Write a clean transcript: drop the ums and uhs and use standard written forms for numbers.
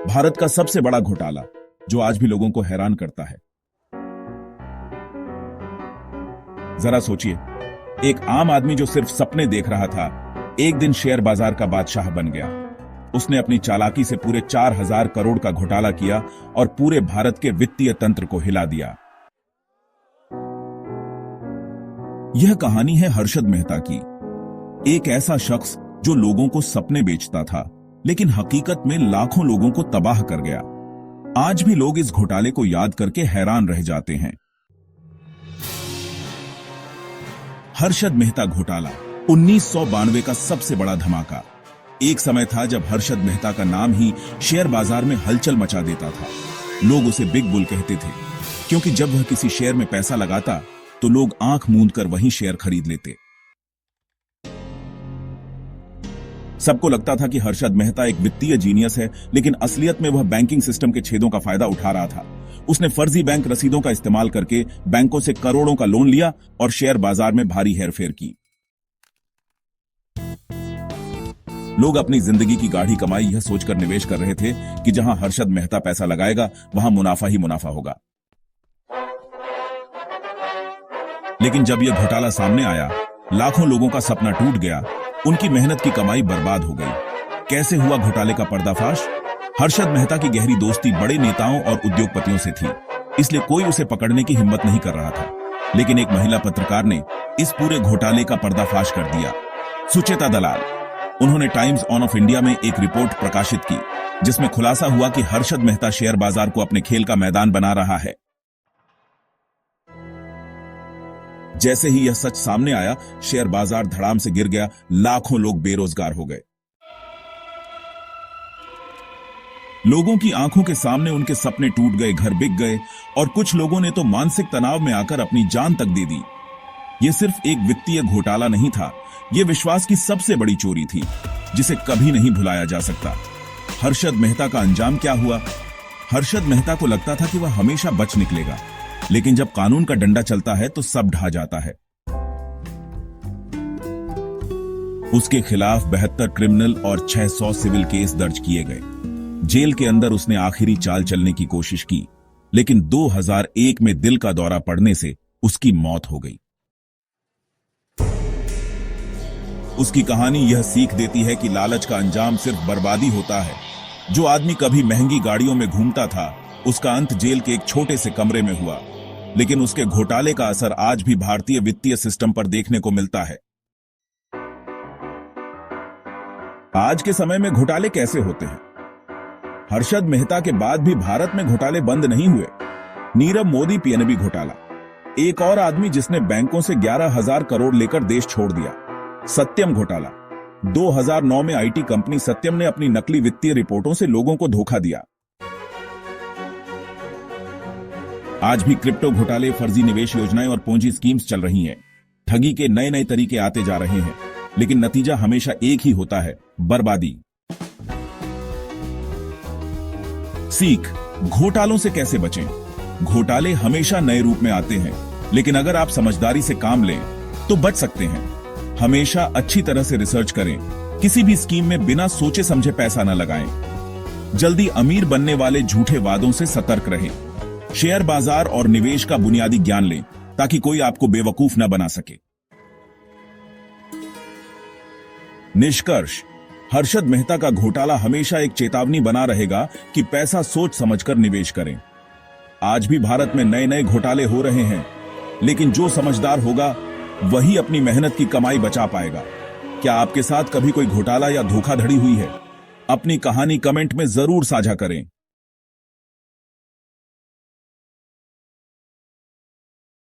भारत का सबसे बड़ा घोटाला जो आज भी लोगों को हैरान करता है। जरा सोचिए, एक आम आदमी जो सिर्फ सपने देख रहा था, एक दिन शेयर बाजार का बादशाह बन गया। उसने अपनी चालाकी से पूरे 4000 करोड़ का घोटाला किया और पूरे भारत के वित्तीय तंत्र को हिला दिया। यह कहानी है हर्षद मेहता की, एक ऐसा शख्स जो लोगों को सपने बेचता था, लेकिन हकीकत में लाखों लोगों को तबाह कर गया। आज भी लोग इस घोटाले को याद करके हैरान रह जाते हैं। हर्षद मेहता घोटाला 1992 का सबसे बड़ा धमाका। एक समय था जब हर्षद मेहता का नाम ही शेयर बाजार में हलचल मचा देता था। लोग उसे बिग बुल कहते थे, क्योंकि जब वह किसी शेयर में पैसा लगाता तो लोग आंख मूंद कर वही शेयर खरीद लेते। सबको लगता था कि हर्षद मेहता एक वित्तीय जीनियस है, लेकिन असलियत में वह बैंकिंग सिस्टम के छेदों का फायदा उठा रहा था। उसने फर्जी बैंक रसीदों का इस्तेमाल करके बैंकों से करोड़ों का लोन लिया और शेयर बाजार में भारी हेरफेर की। लोग अपनी जिंदगी की गाढ़ी कमाई यह सोचकर निवेश कर रहे थे कि जहां हर्षद मेहता पैसा लगाएगा वहां मुनाफा ही मुनाफा होगा। लेकिन जब यह घोटाला सामने आया, लाखों लोगों का सपना टूट गया, उनकी मेहनत की कमाई बर्बाद हो गई। कैसे हुआ घोटाले का पर्दाफाश? हर्षद मेहता की गहरी दोस्ती बड़े नेताओं और उद्योगपतियों से थी, इसलिए कोई उसे पकड़ने की हिम्मत नहीं कर रहा था। लेकिन एक महिला पत्रकार ने इस पूरे घोटाले का पर्दाफाश कर दिया, सुचेता दलाल। उन्होंने टाइम्स ऑफ इंडिया में एक रिपोर्ट प्रकाशित की, जिसमें खुलासा हुआ कि हर्षद मेहता शेयर बाजार को अपने खेल का मैदान बना रहा है। जैसे ही यह सच सामने आया, शेयर बाजार धड़ाम से गिर गया, लाखों लोग बेरोजगार हो गए। लोगों की आंखों के सामने उनके सपने टूट गए, घर बिक गए और कुछ लोगों ने तो मानसिक तनाव में आकर अपनी जान तक दे दी। यह सिर्फ एक वित्तीय घोटाला नहीं था, यह विश्वास की सबसे बड़ी चोरी थी, जिसे कभी नहीं भुलाया जा सकता। हर्षद मेहता का अंजाम क्या हुआ? हर्षद मेहता को लगता था कि वह हमेशा बच निकलेगा, लेकिन जब कानून का डंडा चलता है तो सब ढह जाता है। उसके खिलाफ 72 क्रिमिनल और 600 सिविल केस दर्ज किए गए। जेल के अंदर उसने आखिरी चाल चलने की कोशिश की, लेकिन 2001 में दिल का दौरा पड़ने से उसकी मौत हो गई। उसकी कहानी यह सीख देती है कि लालच का अंजाम सिर्फ बर्बादी होता है। जो आदमी कभी महंगी गाड़ियों में घूमता था, उसका अंत जेल के एक छोटे से कमरे में हुआ। लेकिन उसके घोटाले का असर आज भी भारतीय वित्तीय सिस्टम पर देखने को मिलता है। आज के समय में घोटाले कैसे होते हैं? हर्षद मेहता के बाद भी भारत में घोटाले बंद नहीं हुए। नीरव मोदी पीएनबी घोटाला, एक और आदमी जिसने बैंकों से 11,000 करोड़ लेकर देश छोड़ दिया। सत्यम घोटाला, 2009 में आईटी कंपनी सत्यम ने अपनी नकली वित्तीय रिपोर्टों से लोगों को धोखा दिया। आज भी क्रिप्टो घोटाले, फर्जी निवेश योजनाएं और पूंजी स्कीम्स चल रही हैं। ठगी के नए नए तरीके आते जा रहे हैं, लेकिन नतीजा हमेशा एक ही होता है, बर्बादी। सीख, घोटालों से कैसे बचें? घोटाले हमेशा नए रूप में आते हैं, लेकिन अगर आप समझदारी से काम लें तो बच सकते हैं। हमेशा अच्छी तरह से रिसर्च करें, किसी भी स्कीम में बिना सोचे समझे पैसा न लगाएं। जल्दी अमीर बनने वाले झूठे वादों से सतर्क रहें। शेयर बाजार और निवेश का बुनियादी ज्ञान लें, ताकि कोई आपको बेवकूफ न बना सके। निष्कर्ष, हर्षद मेहता का घोटाला हमेशा एक चेतावनी बना रहेगा कि पैसा सोच समझकर निवेश करें। आज भी भारत में नए नए घोटाले हो रहे हैं, लेकिन जो समझदार होगा वही अपनी मेहनत की कमाई बचा पाएगा। क्या आपके साथ कभी कोई घोटाला या धोखाधड़ी हुई है? अपनी कहानी कमेंट में जरूर साझा करें।